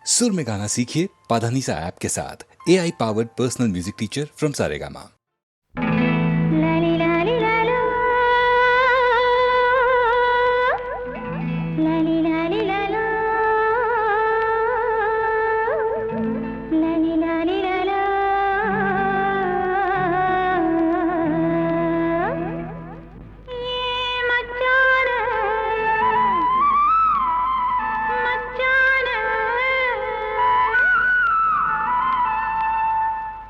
सुर में गाना सीखिए पाधानीसा ऐप के साथ। AI powered personal music teacher from Saregama.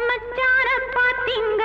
மச்சான பாத்தீங்க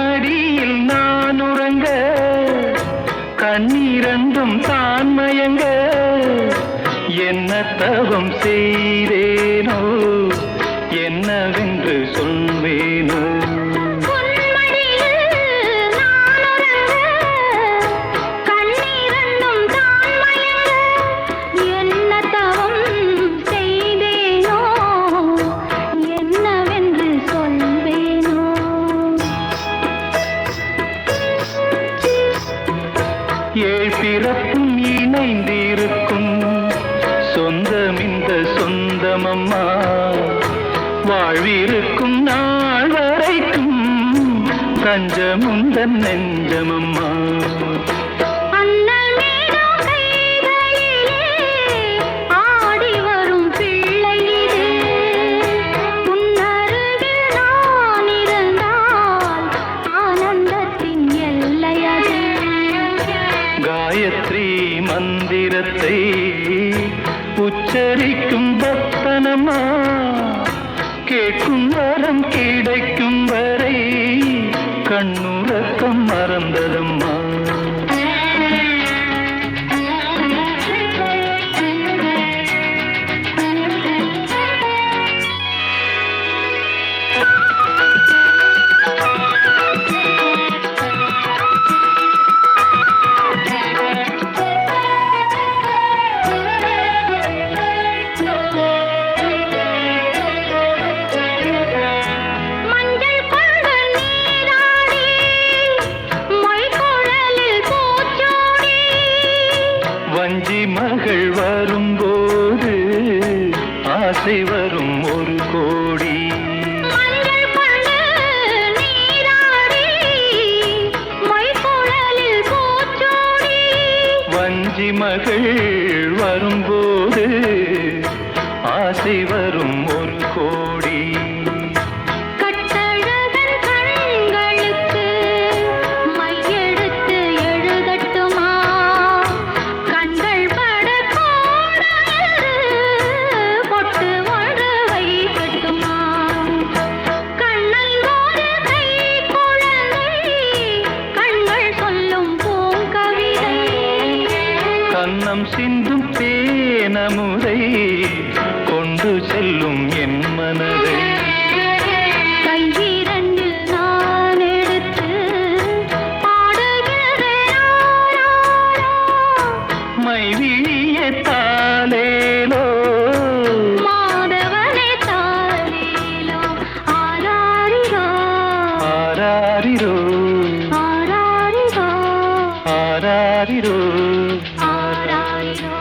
மடியில் நான் உறங்க கண்ணீரண்டும் தான் மயங்க என்ன தவம் செய்தேனோ என்னவென்று சொல்வேனோ பிறப்பும் இணைந்திருக்கும் சொந்தம் இந்த சொந்தமம்மா வாழ்விருக்கும் நாள் வரைக்கும் தஞ்சமுந்த நெஞ்சமம்மா காயத்ரி மந்திரத்தை உச்சரிக்கும் பக்தனம்மா கேட்கும் வரம் கிடைக்கும் வரை கண்ணுறக்கம் மறந்ததம்மா வஞ்சி மகள் வரும்போது ஆசை வரும் ஒரு கோடி வஞ்சி மகள் வரும்போது ஆசை வரும் ஒரு கோடி கண்ணம் சிந்தும் தேனமுதை கொண்டு செல்லும் என் மனதை கையிரண்டு நான் எடுத்து பாடுகிறேன் மைவிழிய தாலேலோ மாதவனே தாலேலோ ஆராரிரோ ஆராரிரோ ஆராரிரோ ஆராரிரோ ஆராரிரோ.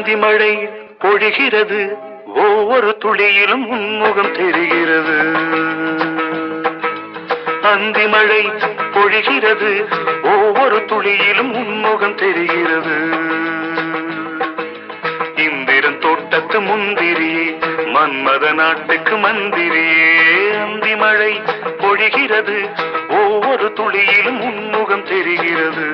அந்தி மழை பொழிகிறது, ஒவ்வொரு துளியிலும் உன்முகம் தெரிகிறது. அந்தி மழை பொழிகிறது, ஒவ்வொரு துளியிலும் உன்முகம் தெரிகிறது. இந்திரன் தோட்டத்து முந்திரியே, மன்மத நாட்டுக்கு மந்திரியே. அந்தி மழை பொழிகிறது, ஒவ்வொரு துளியிலும் உன்முகம் தெரிகிறது.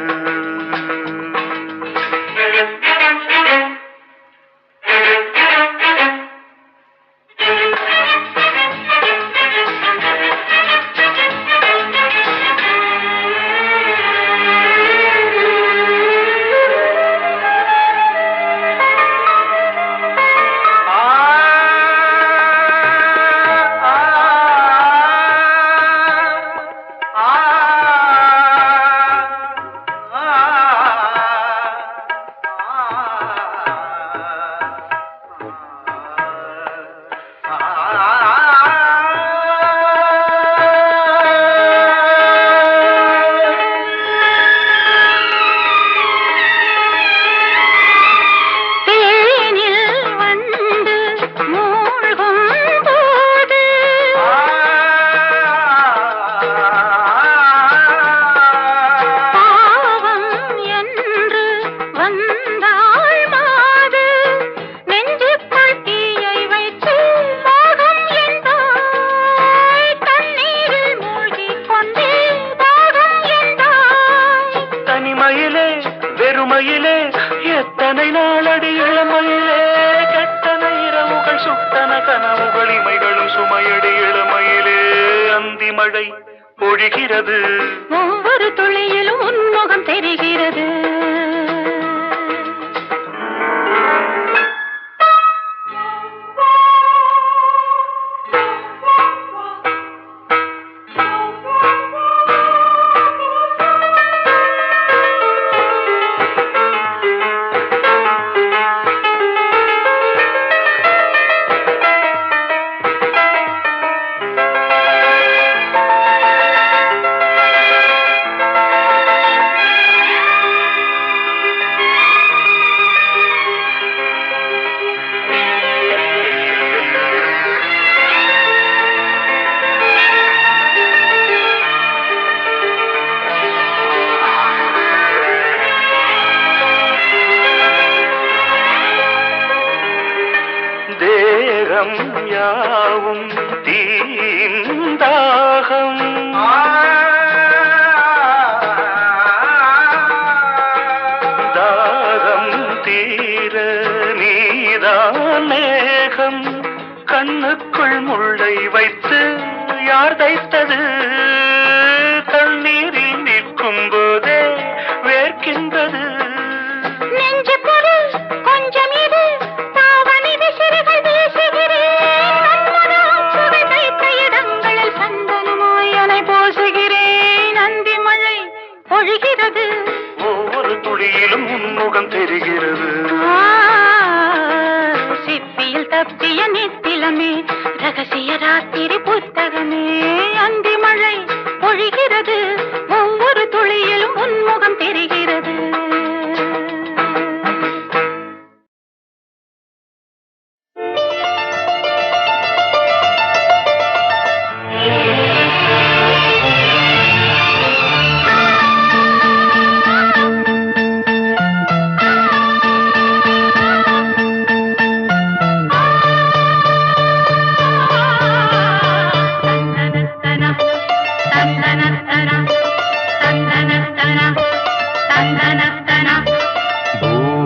வெறுமையிலே எத்தனை நாளடி இளமையிலே, கெட்டன இரவுகள் சுட்டன கனவுகள் இமைகளும் சுமையடி இளமையிலே. அந்தி மழை பொழிகிறது, ஒவ்வொரு துளியிலும் உன்முகம் தெரிகிறது. தேகம் யாவும் தீந்தாகம், தாகம் தீர நீதான் மேகம். கண்ணுக்குள் முள்ளை வைத்து யார் தைத்தது, தண்ணீரில் நிற்கும் போதே வேர்க்கின்றது. நெஞ்சு பொருள் கொஞ்சம் இது, தாவணி விசிறிகள் வீசுகிறேன். கண்மனம் சுவை தைத்த இடங்களில் சந்தனமாய் அலை போசுகிறேன். அந்தி மழை பொழிகிறது, ஒவ்வொரு துளியிலும் உன்முகம் தெரிகிறது. சிப்பியில் தப்பிய நித்திலமே, ரகசிய ராத்திரி புத்தகமே. அந்தி மழை பொழிகிறது, ஒவ்வொரு துளியிலும் உன்முகம் தெரிகிறது.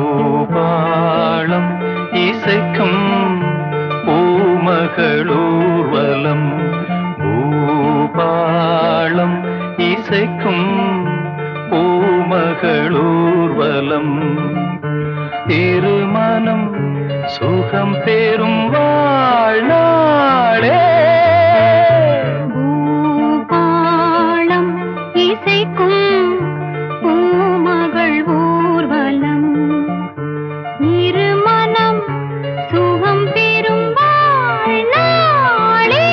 பூபாளம் இசைக்கும் பூமகளூர்வலம், பூபாளம் இசைக்கும் பூமகளூர்வலம். திருமணம் சுகம் பெறும் வாழ்நாளே. பூபாளம் இசைக்கும் பூமகள் ஊர்வலம், இருமனம் சுகம் பெறும் வாழ்நாளே.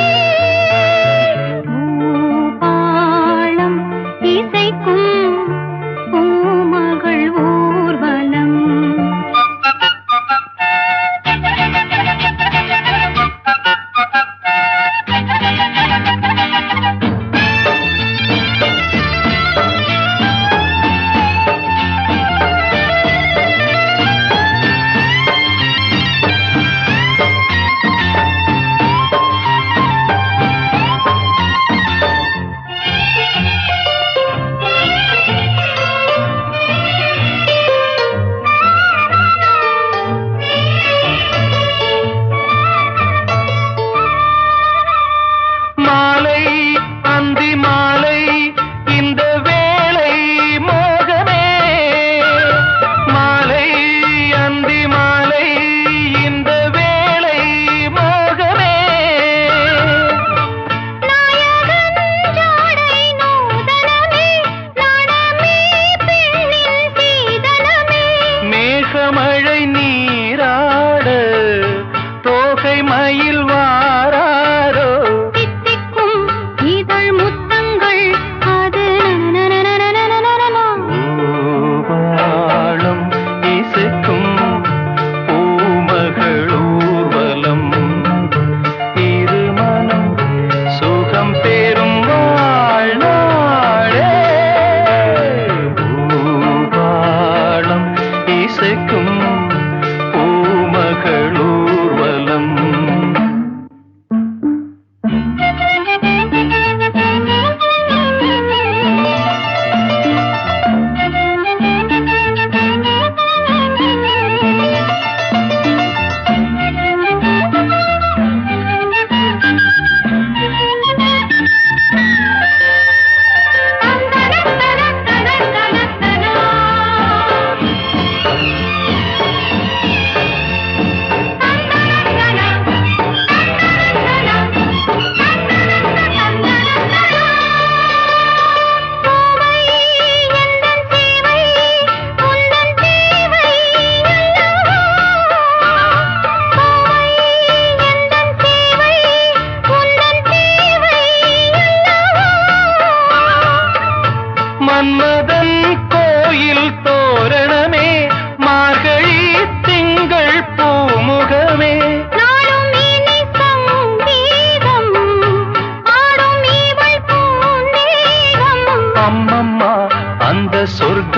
பூபாளம் இசைக்கும் பூமகள் ஊர்வலம்.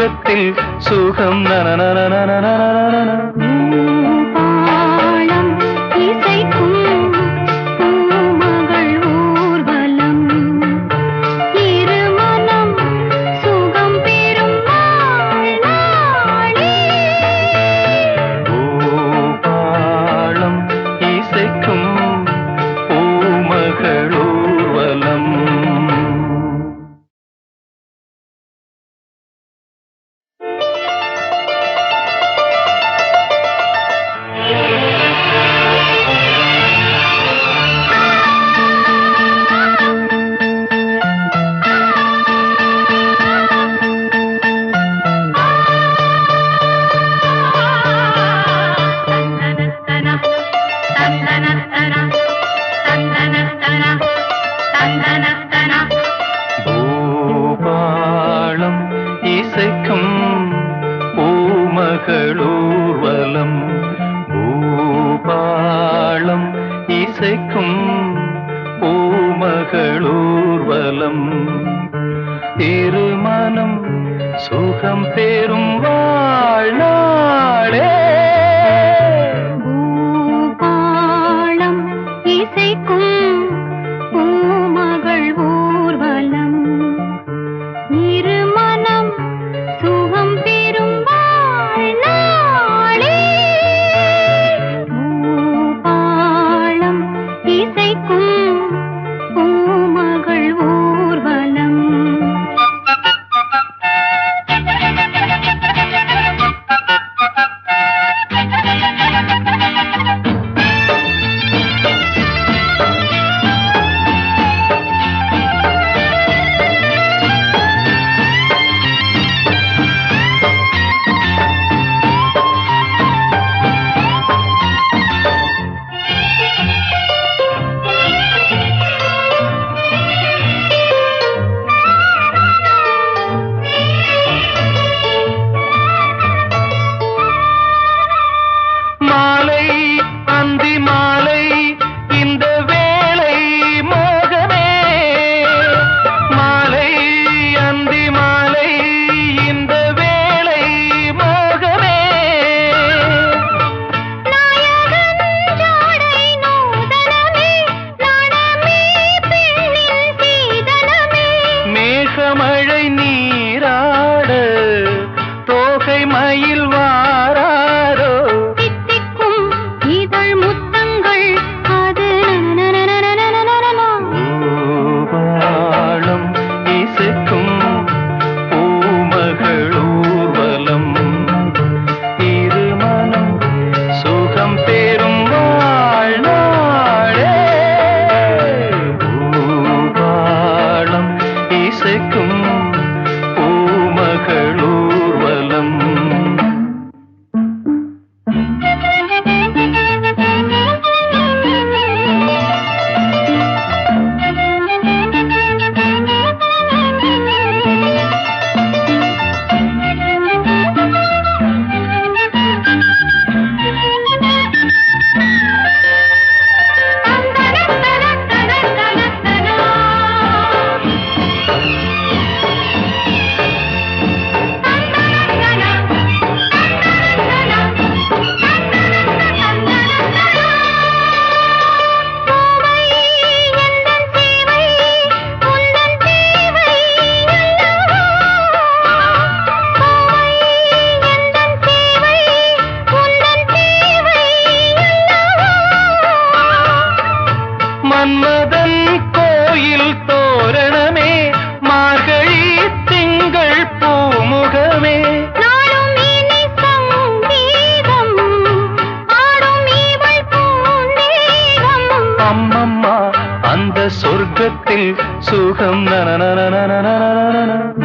சொர்க்கத்தில் சுகம் நனநனநனநனநனநன. பூபாலம் இசைக்கும் பூமகள் ஊர்வலம் இருமனம் சுகம் பெறும் நாளே. பூபாலம் இசைக்கும் பூமகள் ஊர்வலம். பூபாலம் இசைக்கும் பூமகள் ஊர்வலம். பூபாலம் இசைக்கும் பூமகள் ஊர்வலம். திருமணம் சுகம் பெறும் வாழ்நாளே. பூபாலம் இசைக்கும் பூமகள் ஊர்வலம் இருமனம் சுகம் பெறும் வாழ்நாளே. பூபாலம் இசைக்கும் பூமகள் ஊர்வலம். மாலை அந்தி மாலை இந்த வேளை மோகமே. மாலை அந்தி மாலை இந்த வேளை மோகமே. நாயகன் ஜாடை நூதனமே நாணமே பெண்ணின் சீதனமே. மேகமழை நீராட தோகை மயில் வாராரோ. தித்திக்கும் இதழ் முத்தங்கள் அது நனநனநனநனநனநன. பூபாலம் இசைக்கும் பூமகள் ஊர்வலம். இருமனம் சுகம் பெறும் வாழ்நாளே. பூபாலம் இசைக்கும் பூமகள் ஊர்வலம். மன்மதன் கோயில் தோரணமே மார்கழி திங்கள் பூமுகமே. நாளும் இனி சங்கீதம் ஆடும் இவள் பூந்தேகம். அம்மம்மா அந்த சொர்க்கத்தில் சுகம் நனநனநனநனநன.